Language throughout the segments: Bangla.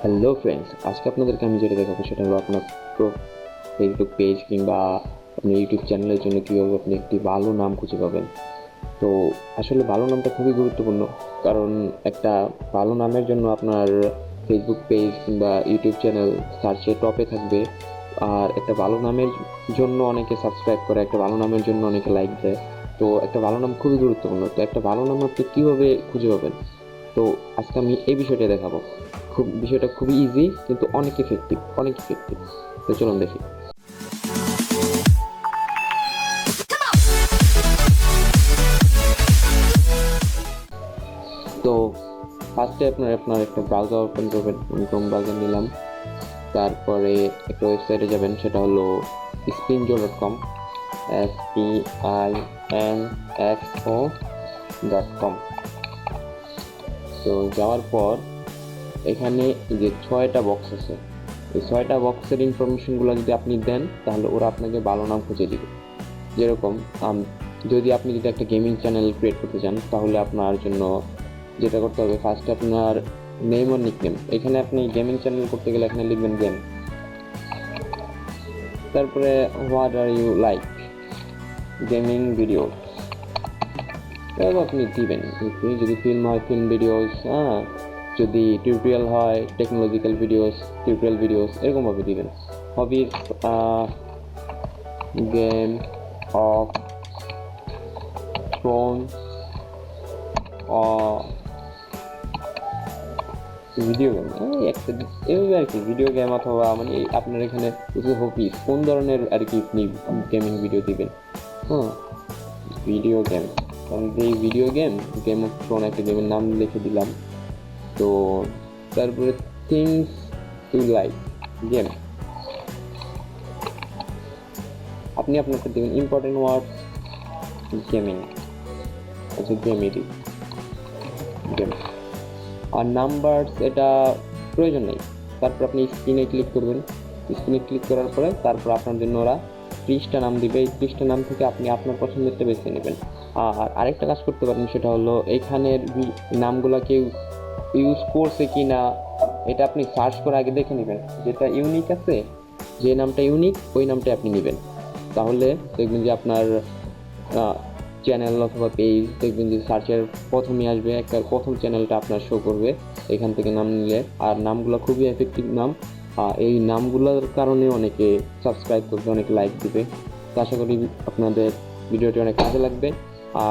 হ্যালো ফ্রেন্ডস, আজকে আপনাদেরকে আমি যেটা দেখাবো সেটা হলো আপনার ফেসবুক পেজ কিংবা আপনার ইউটিউব চ্যানেলের জন্য কীভাবে আপনি একটি ভালো নাম খুঁজে পাবেন। তো আসলে ভালো নামটা খুবই গুরুত্বপূর্ণ, কারণ একটা ভালো নামের জন্য আপনার ফেসবুক পেজ কিংবা ইউটিউব চ্যানেল সার্চে টপে থাকবে। আর একটা ভালো নামের জন্য অনেকে সাবস্ক্রাইব করে, একটা ভালো নামের জন্য অনেকে লাইক দেয়। তো একটা ভালো নাম খুবই গুরুত্বপূর্ণ। তো একটা ভালো নাম আপনি কীভাবে খুঁজে পাবেন, তো আজকে আমি এই বিষয়টা দেখাবো। বিষয়টা খুবই ইজি, কিন্তু অনেক ইফেক্টিভ। তো চলুন দেখি। তো ফার্স্টে আপনার একটা ব্রাউজার ওপেন করবেন। আমি ক্রোম ব্রাউজার নিলাম। তারপরে একটা ওয়েবসাইটে যাবেন, সেটা হলো spinjo.com, SPINXO.com। তো যাওয়ার পর এখানে যে 6টা বক্স আছে, এই 6টা বক্সের ইনফরমেশনগুলো যদি আপনি দেন, তাহলে ওরা আপনাকে ভালো নাম খুঁজে দিবে। যেরকম যদি আপনি একটা গেমিং চ্যানেল ক্রিয়েট করতে চান, তাহলে আপনার জন্য যেটা করতে হবে, ফার্স্টে আপনার নেম আর নিকনেম। এখানে আপনি গেমিং চ্যানেল করতে গেলে এখানে লিখবেন গেম। তারপরে what are you like gaming video, আপনি দিবেন। যদি ফিল্ম হয় ফিল্ম ভিডিওস, যদি টিউটোরিয়াল হয় টেকনোলজিক্যাল ভিডিওস, টিউটোরিয়াল ভিডিওস, এরকমভাবে দিবেন। হবির Game of Thrones, video game, এভাবে আর কি। ভিডিও গেম অথবা মানে আপনার এখানে হবিস কোন ধরনের আর কি আপনি গেমিং ভিডিও দিবেন। ভিডিও গেম, এই ভিডিও গেম অফ থ্রোন একটা গেমের নাম লিখে দিলাম। তো তারপরে থিংস ইউ লাইক গেম, আপনি আপনারটা দেবেন ইম্পর্টেন্ট ওয়ার্ডস গেমিং, আচ্ছা গেমেরই গেম। আর নাম্বারস এটা প্রয়োজন নেই। তারপর আপনি স্ক্রিনে ক্লিক করবেন। স্ক্রিনে ক্লিক করার পরে তারপর আপনার জন্য ওরা 30টা নাম দিবে। এই 30টা নাম থেকে আপনি আপনার পছন্দেরটা বেছে নেবেন। আর আরেকটা কাজ করতে পারেন, সেটা হলো এইখানের নামগুলো কেউ ইউজ করছে কি না, এটা আপনি সার্চ করে আগে দেখে নেবেন। যেটা ইউনিক আছে, যে নামটা ইউনিক ওই নামটাই আপনি নেবেন। তাহলে দেখবেন যে আপনার চ্যানেল অথবা পেজ দেখবেন যে সার্চের প্রথমে আসবে, একটা প্রথম চ্যানেলটা আপনার শো করবে এখান থেকে নাম নিলে। আর নামগুলো খুবই এফেক্টিভ নাম, এই নামগুলোর কারণে অনেকে সাবস্ক্রাইব করবে, অনেকে লাইক দিবে। তো আশা করি আপনাদের ভিডিওটি অনেক কাজে লাগবে।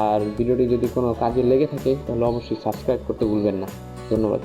আর ভিডিওটি যদি কোনো কাজে লেগে থাকে, তাহলে অবশ্যই সাবস্ক্রাইব করতে ভুলবেন না। ধন্যবাদ।